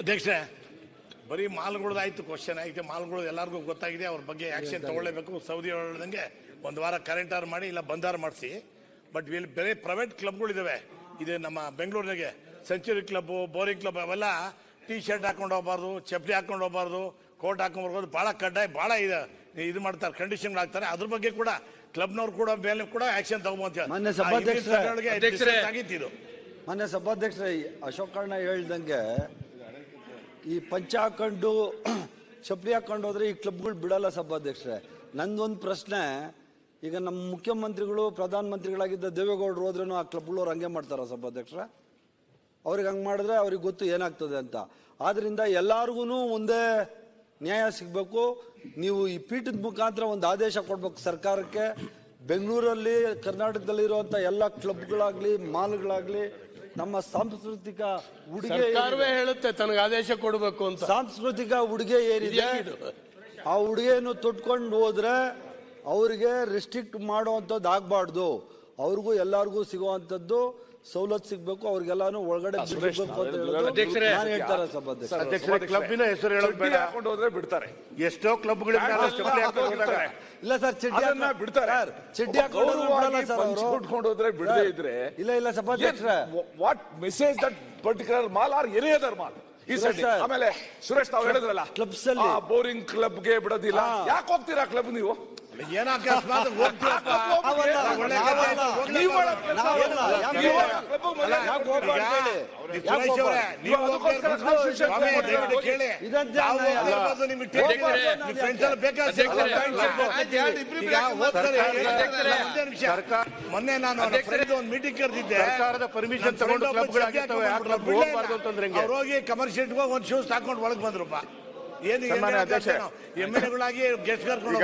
ಅಧ್ಯಕ್ಷರೇ, ಬರೀ ಮಾಲ್ಗಳದಾಯ್ತು ಕ್ವಶನ್ ಆಯ್ತು. ಮಾಲ್ಗಳು ಎಲ್ಲರಿಗೂ ಗೊತ್ತಾಗಿದೆ, ಅವ್ರ ಬಗ್ಗೆ ಆಕ್ಷನ್ ತಗೊಳ್ಳೇಬೇಕು. ಸೌದಿ ಹೇಳ್ದಂಗೆ ಒಂದು ವಾರ ಕರೆಂಟ್ ಆರ್ ಮಾಡಿ ಇಲ್ಲ ಬಂದಾರ ಮಾಡಿಸಿ. ಬಟ್ ಇಲ್ಲಿ ಬೇರೆ ಪ್ರೈವೇಟ್ ಕ್ಲಬ್ಗಳಿದ್ದಾವೆ. ಇದು ನಮ್ಮ ಬೆಂಗಳೂರಿನಾಗೆ ಸೆಂಚುರಿ ಕ್ಲಬ್ಬು, ಬೋರಿಂಗ್ ಕ್ಲಬ್ ಅವೆಲ್ಲ ಟೀ ಶರ್ಟ್ ಹಾಕೊಂಡು ಹೋಗ್ಬಾರ್ದು, ಚಪ್ಪಲಿ ಹಾಕೊಂಡು ಹೋಗ್ಬಾರ್ದು, ಕೋಟ್ ಹಾಕೊಂಡು ಬರ್ಬೋದು. ಭಾಳ ಕಡ್ಡಾಯ, ಭಾಳ ಇದು ಮಾಡ್ತಾರೆ, ಕಂಡೀಷನ್ ಆಗ್ತಾರೆ. ಅದ್ರ ಬಗ್ಗೆ ಕೂಡ ಕ್ಲಬ್ನವ್ರು ಕೂಡ ಮೇಲೆ ಕೂಡ ಆಕ್ಷನ್ ತಗೊಂಬಂತ ಮೊನ್ನೆ ಸಭಾಧ್ಯಕ್ಷರೇ ಅಶೋಕ್ ಅಣ್ಣ ಹೇಳ್ದಂಗೆ ಈ ಪಂಚ ಹಾಕೊಂಡು ಚಪ್ಪಲಿ ಹಾಕೊಂಡು ಹೋದ್ರೆ ಈ ಕ್ಲಬ್ಗಳು ಬಿಡಲ್ಲ ಸಭಾಧ್ಯಕ್ಷರೇ. ನಂದೊಂದು ಪ್ರಶ್ನೆ, ಈಗ ನಮ್ಮ ಮುಖ್ಯಮಂತ್ರಿಗಳು ಪ್ರಧಾನಮಂತ್ರಿಗಳಾಗಿದ್ದ ದೇವೇಗೌಡರು ಹೋದ್ರೂ ಆ ಕ್ಲಬ್ಗಳವ್ರು ಹಂಗೆ ಮಾಡ್ತಾರ ಸಭಾಧ್ಯಕ್ಷರೇ? ಅವ್ರಿಗೆ ಹಂಗೆ ಮಾಡಿದ್ರೆ ಅವ್ರಿಗೆ ಗೊತ್ತು ಏನಾಗ್ತದೆ ಅಂತ. ಆದ್ರಿಂದ ಎಲ್ಲಾರ್ಗು ಒಂದೇ ನ್ಯಾಯ ಸಿಗಬೇಕು. ನೀವು ಈ ಪೀಠದ ಮುಖಾಂತರ ಒಂದು ಆದೇಶ ಕೊಡ್ಬೇಕು ಸರ್ಕಾರಕ್ಕೆ. ಬೆಂಗಳೂರಲ್ಲಿ ಕರ್ನಾಟಕದಲ್ಲಿರುವಂಥ ಎಲ್ಲ ಕ್ಲಬ್ಗಳಾಗ್ಲಿ ಮಾಲ್ಗಳಾಗ್ಲಿ ನಮ್ಮ ಸಾಂಸ್ಕೃತಿಕ ಉಡುಗೆ ಹೇಳುತ್ತೆ ತನಗೆ ಆದೇಶ ಕೊಡಬೇಕು ಅಂತ. ಸಾಂಸ್ಕೃತಿಕ ಉಡುಗೆ ಏನಿದೆ ಆ ಉಡುಗೆಯನ್ನು ತೊಟ್ಕೊಂಡು ಹೋದ್ರೆ ಅವ್ರಿಗೆ ರೆಸ್ಟ್ರಿಕ್ಟ್ ಮಾಡುವಂಥದ್ದು ಆಗ್ಬಾರ್ದು. ಅವ್ರಿಗೂ ಎಲ್ಲಾರ್ಗೂ ಸಿಗುವಂಥದ್ದು ಸವಲತ್ತು ಸಿಗ್ಬೇಕು, ಅವ್ರಿಗೆಲ್ಲಾನು ಒಳಗಡೆ ಬಿಡಬೇಕು ಅಂತ ಹೇಳ್ತಾರೆ ಸಭಾಧ್ಯಕ್ಷ. ಕ್ಲಬ್ಬಿನ ಹೆಸರು ಹೇಳೋದು ಬೇಡ, ಹೋದ್ರೆ ಬಿಡ್ತಾರೆ. ಎಷ್ಟೋ ಕ್ಲಬ್ಗಳು ಇಲ್ಲ ಸರ್, ಚಡ್ಡಿ ಬಿಡ್ತಾರೆ. ಚಡ್ಡಿ ಹಾಕೊಂಡು ಹೋದ್ರೆ ಬಿಡದೇ ಇದ್ರೆ ಇಲ್ಲ ಸಭಾಧ್ಯಕ್ಷರೇ, what message that particular mall R any other mall ಈ ಸೈಡ್. ಆಮೇಲೆ ಸುರೇಶ್ ತಾವು ಹೇಳಿದ್ರಲ್ಲ ಕ್ಲಬ್ಸ್ ಅಲ್ಲಿ ಬೋರಿಂಗ್ ಕ್ಲಬ್ಗೆ ಬಿಡೋದಿಲ್ಲ. ಯಾಕೆ ಹೋಗ್ತೀರಾ ಕ್ಲಬ್ ನೀವು? ಏನ ಅಕಸ್ಮಾತ್ ಮೊನ್ನೆ ನಾನು ಒಂದು ಮೀಟಿಂಗ್ ಕರೆದಿದ್ದೆ. ಸರ್ಕಾರದ ಪರ್ಮಿಷನ್ ತಗೊಂಡು ಅವ್ರು ಹೋಗಿ ಕಮರ್ಷಿಯಲ್ ಒಂದು ಶೂಸ್ ಹಾಕೊಂಡು ಒಳಗೆ ಬಂದ್ರಪ್ಪ. ಏನು ಎಮ್ ಎಲ್ ಎಗಳಾಗಿ ಗೆಸ್ಟ್ ಕರ್ಕೊಂಡು